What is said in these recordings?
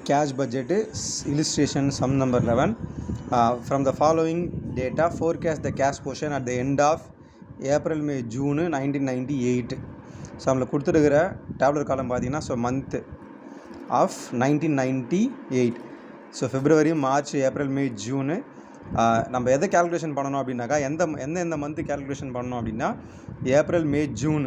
Cash budget illustration sum number 11. From the following data, forecast the cash position at the end of April, May, June 1998. So நம்மளை கொடுத்துருக்கிற tablet காலம் பார்த்தீங்கன்னா so month of 1998. So February, March, April, May, June. நம்ம எதை calculation பண்ணணும் அப்படின்னாக்கா எந்த month calculation பண்ணணும் அப்படின்னா ஏப்ரல், மே, ஜூன்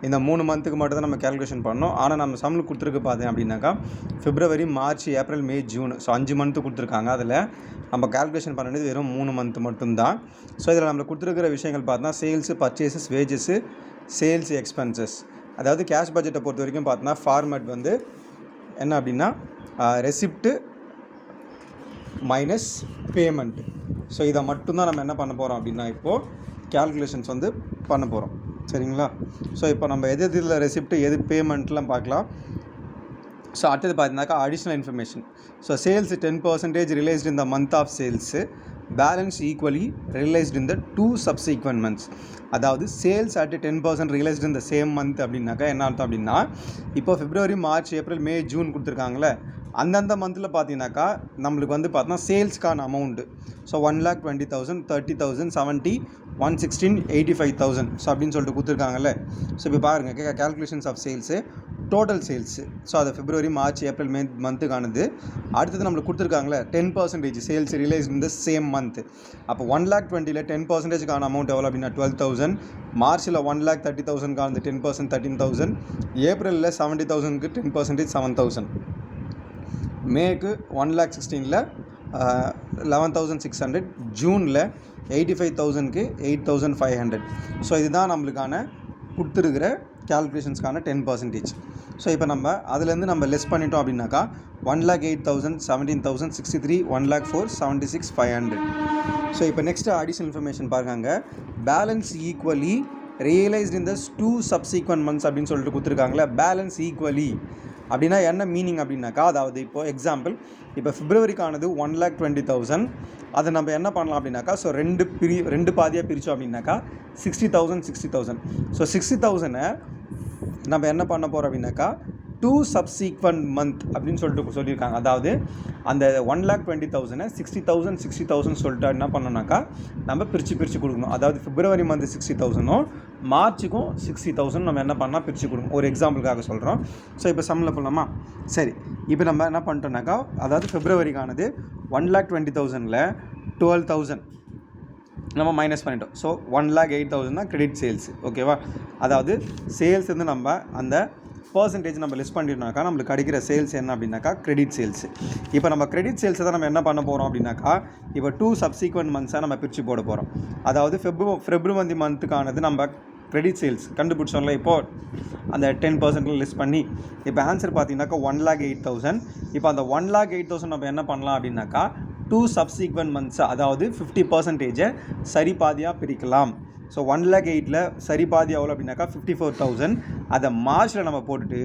இந்த 3 மந்த்துக்கு மட்டும் தான் நம்ம கேல்குலேஷன் பண்ணோம். ஆனால் நம்ம சம்மில் கொடுத்துருக்கு பார்த்தேன் அப்படின்னாக்கா February, March, April, May, June. So 5 month கொடுத்துருக்காங்க. அதில் நம்ம கேல்குலேஷன் பண்ண வேண்டியது வெறும் 3 மந்த்து மட்டும்தான். ஸோ இதில் நம்மளுக்கு கொடுத்துருக்கிற விஷயங்கள் பார்த்தோன்னா sales, purchases, wages, sales, expenses. அதாவது கேஷ் பட்ஜெட்டை பொறுத்த வரைக்கும் பார்த்தோன்னா ஃபார்மேட் வந்து என்ன அப்படின்னா ரெசிப்ட்டு மைனஸ் பேமெண்ட். ஸோ இதை மட்டும்தான் நம்ம என்ன பண்ண போகிறோம் அப்படின்னா இப்போது கேல்குலேஷன்ஸ் வந்து பண்ண போகிறோம். சரிங்களா? ஸோ இப்போ நம்ம எது இதில் ரெசிப்ட்டு எது பேமெண்ட்லாம் பார்க்கலாம். ஸோ அடுத்தது பார்த்தீங்கன்னாக்கா additional information. So sales 10% realised in the month of sales, balance equally realised in the 2 subsequent months. அதாவது sales at 10% realised in the same month அப்படின்னாக்கா என்ன அர்த்தம் அப்படின்னா இப்போ February, March, April, May, June கொடுத்துருக்காங்களே அந்தந்த மந்தில் பார்த்தீங்கன்னாக்கா நம்மளுக்கு வந்து பார்த்தோன்னா சேல்ஸ்க்கான அமௌண்ட்டு ஸோ 1,20,000, 30,000, 70, 116, 85,000 ஸோ அப்படின்னு சொல்லிட்டு கொடுத்துருக்காங்கல்ல. ஸோ இப்போ பாருங்கள் calculations of sales, total sales. So அது February, March, April, May மந்த்துக்கானது. அடுத்தது நம்மளுக்கு கொடுத்துருக்காங்களே 10% சேல்ஸ் ரிலைஸ் இந்த சேம் மந்த். அப்போ 1,20,000 10%க்கான அமௌண்ட் எவ்வளோ அப்படின்னா 12,000, மார்ச்சில் 1,30,000க்கானது 10% 13,000, ஏப்ரலில் 70,000க்கு 10% 7,000, மேக்கு 1,16,000 11,600, ஜூனில் 85,000க்கு 8,500. ஸோ இதுதான் நம்மளுக்கான கொடுத்துருக்கிற கேல்குலேஷன்ஸ்க்கான 10%. ஸோ இப்போ நம்ம அதுலேருந்து நம்ம லெஸ் பண்ணிட்டோம் அப்படின்னாக்கா 1,08,000, 17,000, 63, 1,04,000, 76,500. ஸோ இப்போ நெக்ஸ்ட்டு அடிஷனல் இன்ஃபர்மேஷன் பாருங்க. Balance equally realised in the 2 subsequent months அப்படின்னு சொல்லிட்டு கொடுத்துருக்காங்களே. பேலன்ஸ் ஈக்குவலி அப்படின்னா என்ன மீனிங் அப்படின்னாக்கா அதாவது இப்போது எக்ஸாம்பிள் இப்போ பிப்ரவரிக்கானது 1,20,000. அதை நம்ம என்ன பண்ணலாம் அப்படின்னாக்கா ஸோ ரெண்டு பாதியாக பிரித்தோம் அப்படின்னாக்கா 60,000 60,000. ஸோ 60,000 நம்ம என்ன பண்ண போகிறோம் அப்படின்னாக்கா 2 subsequent month அப்படின்னு சொல்லியிருக்காங்க. அதாவது அந்த 1,20,000 60,000 60,000 சொல்லிட்டு என்ன பண்ணோம்னாக்கா நம்ம பிரித்து கொடுக்கணும். அதாவது February மந்த் 60,000, மார்ச்சுக்கும் 60,000 நம்ம என்ன பண்ணால் பிரித்து கொடுக்கணும். ஒரு எக்ஸாம்பிளுக்காக சொல்கிறோம். ஸோ இப்போ சம்மில் போடலாமா? சரி, இப்போ நம்ம என்ன பண்ணிட்டோம்னாக்கா அதாவது Februaryக்கானது 1,20,000ல் 12,000 நம்ம மைனஸ் பண்ணிட்டோம். ஸோ 1,08,000 தான் கிரெடிட் சேல்ஸ். ஓகேவா? அதாவது சேல்ஸ் வந்து நம்ம அந்த பர்சன்டேஜ் நம்ம லிஸ்ட் பண்ணிட்டோம்னாக்கா நம்மளுக்கு கிடைக்கிற சேல்ஸ் என்ன அப்படின்னாக்கா கிரெடிட் சேல்ஸ். இப்போ நம்ம கிரெடிட் சேல்ஸை தான் நம்ம என்ன பண்ண போகிறோம் அப்படின்னாக்கா இப்போ 2 subsequent months நம்ம பிரித்து போட போகிறோம். அதாவது February மந்த்துக்கானது நம்ம கிரெடிட் சேல்ஸ் கண்டுபிடிச்சோம்ல இப்போது அந்த 10% லிஸ்ட் பண்ணி இப்போ ஆன்சர் பார்த்தீங்கன்னாக்கா 1,08,000. இப்போ அந்த 1,08,000 நம்ம என்ன பண்ணலாம் அப்படின்னாக்கா 2 subsequent months அதாவது 50% சரி பாதியாக பிரிக்கலாம். ஸோ 1,08,000ல் சரி பாதி எவ்வளோ அப்படின்னாக்கா 54,000. அதை மார்ச்சில் நம்ம போட்டுட்டு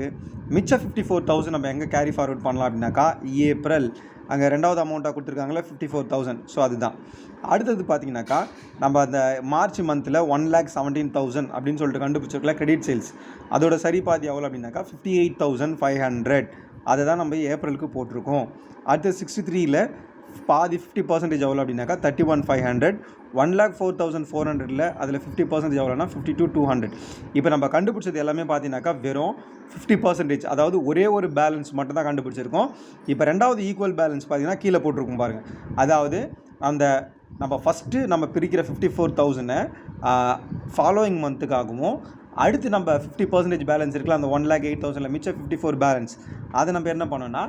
மிச்ச 54,000 நம்ம எங்கே கேரி ஃபார்வர்ட் பண்ணலாம் அப்படின்னாக்கா ஏப்ரல். அங்கே ரெண்டாவது அமௌண்ட்டாக கொடுத்துருக்காங்களே 54,000. ஸோ அதுதான் அடுத்தது பார்த்தீங்கன்னாக்கா நம்ம அந்த மார்ச் மந்தில் 1,17,000 அப்படின்னு சொல்லிட்டு கண்டுபிடிச்சிருக்கல கிரெடிட் சேல்ஸ். அதோட சரி பாதி எவ்வளோ அப்படின்னாக்கா 58,500. அதை தான் நம்ம ஏப்ரலுக்கு போட்டிருக்கோம். அடுத்தது 63ல் பாதி 50% எவ்வளோ அப்படின்னாக்கா 31,500. 1,04,400ல் அதில் 50% எவ்வளோனா 52,200. இப்போ நம்ம கண்டுபிடிச்சது எல்லாமே பார்த்தீங்கன்னாக்கா வெறும் 50%. அதாவது ஒரே ஒரு பேலன்ஸ் மட்டும் தான் கண்டுபிடிச்சிருக்கோம். இப்போ ரெண்டாவது ஈக்குவல் பேலன்ஸ் பார்த்தீங்கன்னா கீழே போட்டிருக்கும் பாருங்கள். அதாவது அந்த நம்ம ஃபஸ்ட்டு நம்ம பிரிக்கிற 54,000 ஃபாலோயிங் மந்த்துக்காகவும் அடுத்து நம்ம 50% பேலன்ஸ் இருக்குல்ல அந்த 1,08,000ல் மிச்சம் 54 பேலன்ஸ் அதை நம்ம என்ன பண்ணோம்னா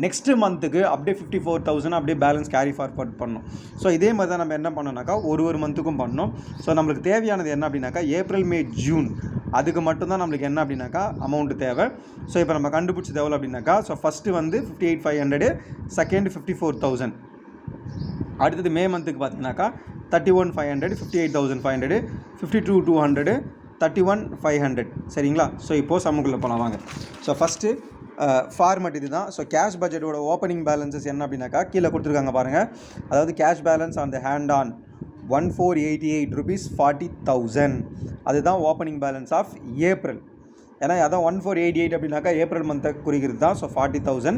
நெக்ஸ்ட்டு மந்த்துக்கு அப்படியே 54,000 அப்படியே பேலன்ஸ் கேரி ஃபார்வர்ட் பண்ணணும். ஸோ இதே மாதிரி தான் நம்ம என்ன பண்ணோம்னாக்கா ஒரு மந்த்துக்கும் பண்ணணும். ஸோ நம்மளுக்கு தேவையானது என்ன அப்படின்னாக்கா ஏப்ரல், மே, ஜூன் அதுக்கு மட்டும்தான் நம்மளுக்கு என்ன அப்படின்னாக்கா அமௌண்ட்டு தேவை. ஸோ இப்போ நம்ம கண்டுபிடிச்சது எவ்வளோ அப்படின்னாக்கா ஸோ ஃபஸ்ட்டு வந்து 58,500, செகண்ட் 54,000. அடுத்தது மே மந்த்துக்கு பார்த்தீங்கன்னாக்கா 31,500, 58,500, 52,200, 31,500. சரிங்களா? ஸோ இப்போது சம்முக்குள்ளே போகலாம் வாங்க. ஸோ ஃபஸ்ட்டு ஃபார்மேட் இது தான். ஸோ கேஷ் பட்ஜெட்டோட ஓப்பனிங் பேலன்ஸஸ் என்ன அப்படின்னாக்கா கீழே கொடுத்துருக்காங்க பாருங்கள். அதாவது cash balance on the hand on 1,488 rupees 40,000. அதுதான் ஓப்பனிங் பேலன்ஸ் ஆஃப் ஏப்ரல். ஏன்னா அதான் 1488 அப்படின்னாக்கா ஏப்ரல் மந்த்தை குறிக்கிறது தான். ஸோ 40,000.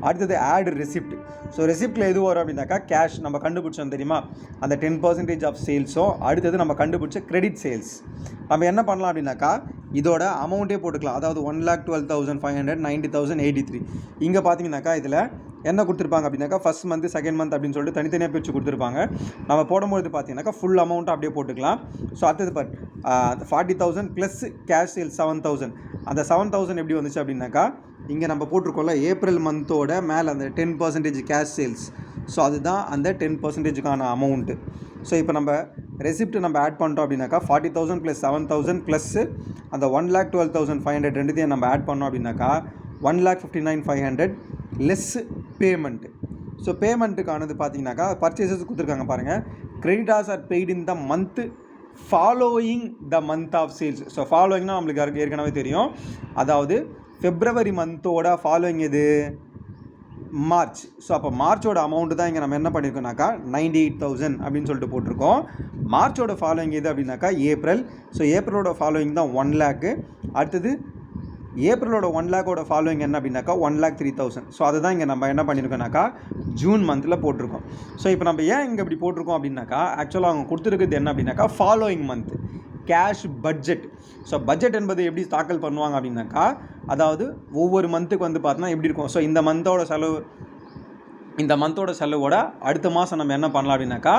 அடுத்தது ஆட் ரெசிப்ட். ஸோ ரெசிப்ட்டில் எது வரும் அப்படின்னாக்கா கேஷ் நம்ம கண்டுபிடிச்சோம் தெரியுமா, அந்த 10% ஆஃப் சேல்ஸோ. அடுத்தது நம்ம கண்டுபிடிச்ச கிரெடிட் சேல்ஸ். நம்ம என்ன பண்ணலாம் அப்படின்னாக்கா இதோட அமௌண்ட்டே போட்டுக்கலாம். அதாவது 1,12,500, 90,000, 83. இங்கே பார்த்தீங்கன்னாக்கா இதில் என்ன கொடுத்துருப்பாங்க அப்படின்னாக்கா ஃபஸ்ட் மந்த் செகண்ட் மந்த் அப்படின்னு சொல்லிட்டு தனித்தனியாக பிரித்து கொடுத்துருப்பாங்க. நம்ம போடும்போது பார்த்தீங்கன்னாக்கா ஃபுல் அமௌண்ட்டு அப்படியே போட்டுக்கலாம். ஸோ அடுத்தது 40,000 ப்ளஸ் கேஷ் சேல்ஸ் 7,000. அந்த 7,000 எப்படி வந்துச்சு அப்படின்னாக்கா இங்கே நம்ம போட்டிருக்கோம்ல ஏப்ரல் மந்தோட மேலே அந்த 10% கேஷ் சேல்ஸ். ஸோ அதுதான் அந்த 10%க்கான அமௌண்ட்டு. ஸோ இப்போ நம்ம ரெசிப்ட் நம்ம ஆட் பண்ணிட்டோம் அப்படின்னாக்கா 40,000 ப்ளஸ் 7,000 ப்ளஸ் அந்த 1,12,500 ரெண்டுத்தையும் நம்ம ஆட் பண்ணோம் அப்படின்னாக்கா 1,59,500 லெஸ் பேமெண்ட்டு. ஸோ பேமெண்ட்டுக்கானது பார்த்தீங்கன்னாக்கா பர்ச்சேசஸ் கொடுத்துருக்காங்க பாருங்கள். Creditors are paid in the month following the month of sales. So ஃபாலோயிங்னா நம்மளுக்கு ஏற்கனவே தெரியும். அதாவது ஃபெப்ரவரி மந்தோட ஃபாலோயிங் எது, மார்ச். ஸோ அப்போ மார்ச்சோட அமௌண்ட்டு தான் இங்கே நம்ம என்ன பண்ணியிருக்கோம்னாக்கா 98,000 அப்படின்னு சொல்லிட்டு போட்டிருக்கோம். மார்ச்சோட ஃபாலோயிங் எது அப்படின்னாக்கா ஏப்ரல். ஸோ ஏப்ரலோட ஃபாலோயிங் தான் 1 lakh. அடுத்தது ஏப்ரலோட 1 lakhோட ஃபாலோயிங் என்ன அப்படின்னாக்கா 1,03,000. ஸோ அதுதான் இங்கே நம்ம என்ன பண்ணியிருக்கோம்னாக்கா ஜூன் மந்தில் போட்டிருக்கோம். ஸோ இப்போ நம்ம ஏன் இங்கே இப்படி போட்டிருக்கோம் அப்படின்னாக்கா ஆக்சுவலாக அவங்க கொடுத்துருக்குது என்ன அப்படின்னாக்கா following month cash budget. So budget என்பது எப்படி தாக்கல் பண்ணுவாங்க அப்படின்னாக்கா அதாவது ஒவ்வொரு மந்த்துக்கு வந்து பார்த்தோன்னா எப்படி இருக்கும். ஸோ இந்த மந்தோட செலவோட அடுத்த மாதம் நம்ம என்ன பண்ணலாம் அப்படின்னாக்கா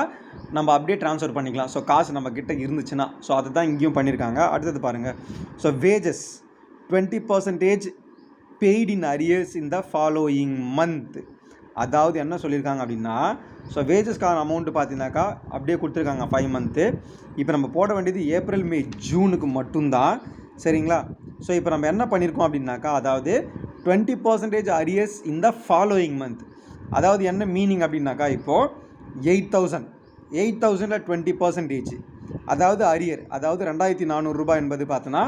நம்ம அப்படியே ட்ரான்ஸ்ஃபர் பண்ணிக்கலாம். ஸோ காசு நம்ம கிட்ட இருந்துச்சுன்னா. ஸோ அதை தான் இங்கேயும் பண்ணியிருக்காங்க. அடுத்தது பாருங்கள். So wages 20% paid in arrears in the following month. அதாவது என்ன சொல்லியிருக்காங்க அப்படின்னா ஸோ வேஜஸ்க்கான அமௌண்ட்டு பார்த்தீங்கன்னாக்கா அப்படியே கொடுத்துருக்காங்க 5 month. இப்போ நம்ம போட வேண்டியது ஏப்ரல் மே ஜூனுக்கு மட்டும்தான். சரிங்களா. ஸோ இப்போ நம்ம என்ன பண்ணியிருக்கோம் அப்படின்னாக்கா அதாவது 20% arrears in the following month. அதாவது என்ன மீனிங் அப்படின்னாக்கா இப்போது 8,000 20%, அதாவது அரியர், அதாவது 2,400 ரூபாய் என்பது பார்த்தோன்னா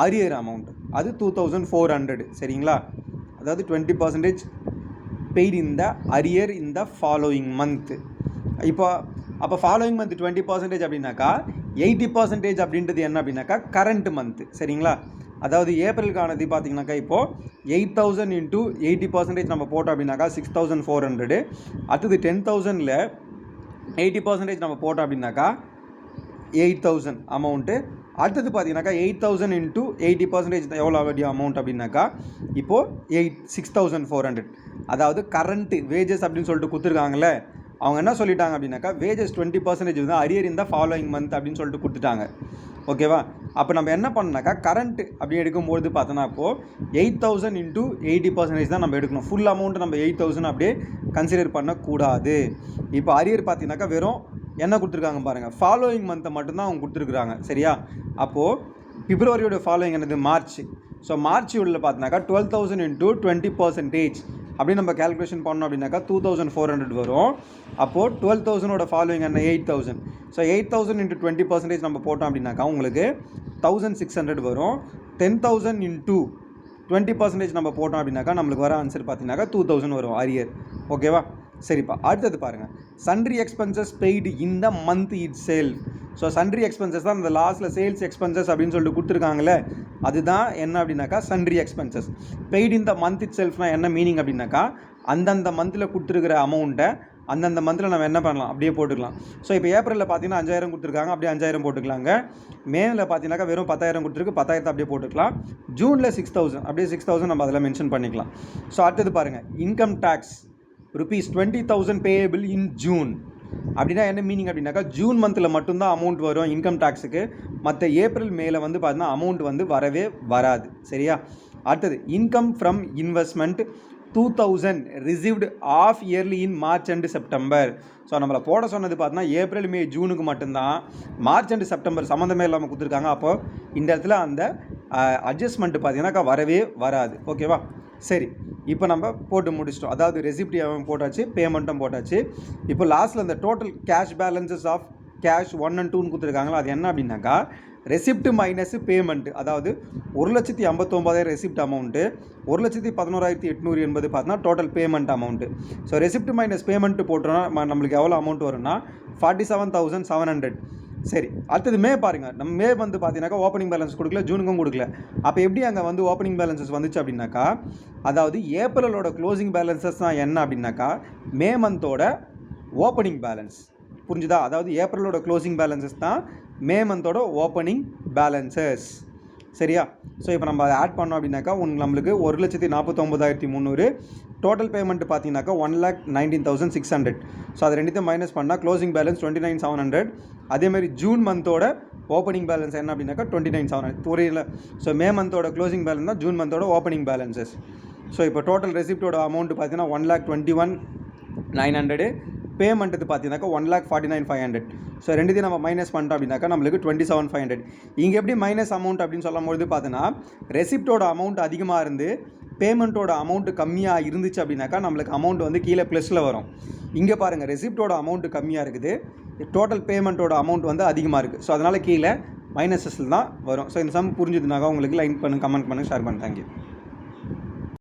அரியர் அமௌண்ட், அது 2,400. சரிங்களா. அதாவது 20% paid in the arrear in the following month. அப்போ ஃபாலோயிங் மந்த் 20% அப்படின்னாக்கா 80% அப்படின்றது என்ன அப்படின்னாக்கா கரண்ட் மந்த்து. சரிங்களா. அதாவது ஏப்ரலுக்கானது பார்த்தீங்கன்னாக்கா இப்போது 8,000 இன்ட்டு 80% நம்ம போட்டோம் அப்படின்னாக்கா 6,400. அடுத்தது 10,000ல் 80% நம்ம போட்டோம் அப்படின்னாக்கா 8,000 அமௌண்ட்டு. அடுத்தது பார்த்தீங்கன்னாக்கா 8,000 இன்ட்டு 80% எவ்வளோ வேண்டிய அமௌண்ட் அப்படின்னாக்கா இப்போது 6,400. அதாவது கரண்ட்டு வேஜஸ் அப்படின்னு சொல்லிட்டு கொடுத்துருக்காங்களே அவங்க என்ன சொல்லிட்டாங்க அப்படின்னாக்கா வேஜஸ் 20% தான் அரியர் இந்த ஃபாலோயிங் மந்த் அப்படின்னு சொல்லிட்டு கொடுத்துட்டாங்க. ஓகேவா. அப்போ நம்ம என்ன பண்ணாக்கா கரண்ட் அப்படி எடுக்கும்போது பார்த்தோன்னா இப்போது 8,000 இன்ட்டு 80% தான் நம்ம எடுக்கணும். ஃபுல் அமௌண்ட் நம்ம 8,000 அப்படியே கன்சிடர் பண்ணக்கூடாது. இப்போ அரியர் பார்த்தீங்கன்னாக்கா வெறும் என்ன கொடுத்துருக்காங்க பாருங்கள், ஃபாலோயிங் மந்த்தை மட்டும்தான் அவங்க கொடுத்துருக்குறாங்க. சரியா. அப்போது பிப்ரவரியோட ஃபாலோயிங் என்னது மார்ச். ஸோ மார்ச் உள்ள பார்த்தீங்கன்னாக்கா 12,000 இன்ட்டு 20% அப்படி நம்ம கேல்குலேஷன் பண்ணோம் அப்படின்னாக்கா 2,400 வரும். அப்போது 12,000ஓட ஃபாலோயிங் என்ன 8,000. ஸோ 8,000 இன்ட்டு 20% நம்ம போட்டோம் அப்படின்னாக்கா உங்களுக்கு 1,600 வரும். 10,000 இன்ட்டு 20% நம்ம போட்டோம் அப்படின்னாக்கா நம்மளுக்கு வர ஆன்சர் பார்த்தீங்கன்னாக்கா 2,000 வரும் அரியர். ஓகேவா. சரிப்பா. அடுத்தது பாருங்கள், sundry expenses paid in the month it self. So sundry expenses தான் இந்த லாஸ்ட்டில் சேல்ஸ் எக்ஸ்பென்சஸ் அப்படின்னு சொல்லிட்டு கொடுத்துருக்காங்களே அதுதான் என்ன அப்படின்னாக்கா sundry expenses paid in the month it செல்ஃப்னா என்ன மீனிங் அப்படின்னாக்கா அந்தந்த மந்தில் கொடுத்துருக்கிற அமௌண்ட்டை அந்தந்த மந்தில் நம்ம என்ன பண்ணலாம் அப்படியே போட்டுக்கலாம். ஸோ இப்போ ஏப்ரலில் பார்த்தீங்கன்னா 5,000 கொடுத்துருக்காங்க, அப்படியே 5,000 போட்டுக்கலாங்க. மேல பார்த்தீங்கன்னாக்கா வெறும் 10,000 கொடுத்துருக்கு, 10,000 அப்படியே போட்டுக்கலாம். ஜூனில் 6,000 அப்படியே 6,000 நம்ம அதில் மென்ஷன் பண்ணிக்கலாம். ஸோ அடுத்தது பாருங்கள், income tax ₹20,000 payable in June. அப்படின்னா என்ன மீனிங் அப்படின்னாக்கா ஜூன் மந்தில் மட்டும்தான் அமௌண்ட் வரும் இன்கம் டேக்ஸுக்கு. மற்ற ஏப்ரல் மேல வந்து பார்த்தீங்கன்னா அமௌண்ட் வந்து வரவே வராது. சரியா. அடுத்தது income from investment 2,000 received half yearly in March and September. So நம்மளை போட சொன்னது பார்த்தீங்கன்னா ஏப்ரல் மே ஜூனுக்கு மட்டும்தான், மார்ச் அண்ட் செப்டம்பர் சம்மந்தமே இல்லாமல் கொடுத்துருக்காங்க. அப்போது இந்த இடத்துல அந்த அட்ஜஸ்ட்மெண்ட்டு பார்த்தீங்கன்னாக்கா வரவே வராது. ஓகேவா. சரி, இப்போ நம்ம போட்டு முடிச்சிட்டோம். அதாவது ரெசிப்ட் போட்டாச்சு, பேமெண்ட்டும் போட்டாச்சு. இப்போ லாஸ்ட்டில் இந்த total cash balances of cash 1 and 2ன்னு கொடுத்துருக்காங்களா அது என்ன அப்படின்னாக்கா ரெசிப்ட் மைனஸ் பேமெண்ட். அதாவது 1,59,000 ரெசிப்ட் அமௌண்ட்டு, 1,11,800 என்பது பார்த்தீங்கன்னா total payment amount. So receipt minus payment போட்டோன்னா நம்மளுக்கு எவ்வளோ அமௌண்ட் வரும்னா 47,700. சரி, அடுத்தது மே பாருங்கள். நம்ம மே வந்து பார்த்தீங்கன்னாக்கா ஓப்பனிங் பேலன்ஸ் கொடுக்கல, ஜூனுக்கும் கொடுக்கல. அப்போ எப்படி அங்கே வந்து ஓப்பனிங் பேலன்சஸ் வந்துச்சு அப்படின்னாக்கா, அதாவது ஏப்ரலோட க்ளோசிங் பேலன்சஸ் தான் என்ன அப்படின்னாக்கா மே மந்தோட ஓப்பனிங் பேலன்ஸ். புரிஞ்சுதா? அதாவது ஏப்ரலோட க்ளோசிங் பேலன்சஸ் தான் மே மந்தோட ஓப்பனிங் பேலன்சஸ். சரியா? ஸோ இப்போ நம்ம அதை ஆட் பண்ணோம் அப்படின்னாக்கா நம்மளுக்கு 1,49,300. டோட்டல் பேமெண்ட் பார்த்தீங்கன்னாக்கா 1,19,600. ஸோ அது ரெண்டுத்தையும் மைனஸ் பண்ணால் க்ளோசிங் பேலன்ஸ் 29,700. அதேமாதிரி ஜூன் மந்தோட ஓப்பனிங் பேலன்ஸ் என்ன அப்படின்னாக்கா 29,700. புரியல? ஸோ மே மந்தோட க்ளோசிங் பேலன்ஸ் தான் ஜூன் மந்தோட ஓப்பனிங் பேலன்சஸ். ஸோ இப்போ டோட்டல் ரெசிப்டோட அமௌண்ட் பார்த்தீங்கன்னா 1,21,900. பேமெண்ட்டு பார்த்தீங்கன்னாக்கா 1,49,500. ஸோ ரெண்டுத்தையும் நம்ம மைனஸ் பண்ணிட்டோம் அப்படின்னாக்கா நம்மளுக்கு 27,500. இங்கே எப்படி மைனஸ் அமௌண்ட் அப்படின்னு சொல்லும்போது பார்த்தீங்கன்னா ரெசிப்டோட அமௌண்ட் அதிகமாக இருந்து பேமெண்ட்டோட அமௌண்ட்டு கம்மியாக இருந்துச்சு அப்படின்னாக்கா நம்மளுக்கு அமௌண்ட் வந்து கீழே ப்ளஸில் வரும். இங்கே பாருங்கள், ரெசிப்டோட அமௌண்ட்டு கம்மியாக இருக்குது, டோட்டல் பேமெண்ட்டோட அமௌண்ட் வந்து அதிகமாக இருக்குது. ஸோ அதனால் கீழே மைனஸஸில் தான் வரும். ஸோ இந்த சம் புரிஞ்சுதுனாக்கா உங்களுக்கு லைக் பண்ணுங்கள், கமெண்ட் பண்ணுங்கள், ஷேர் பண்ணுங்கள். தேங்க்யூ.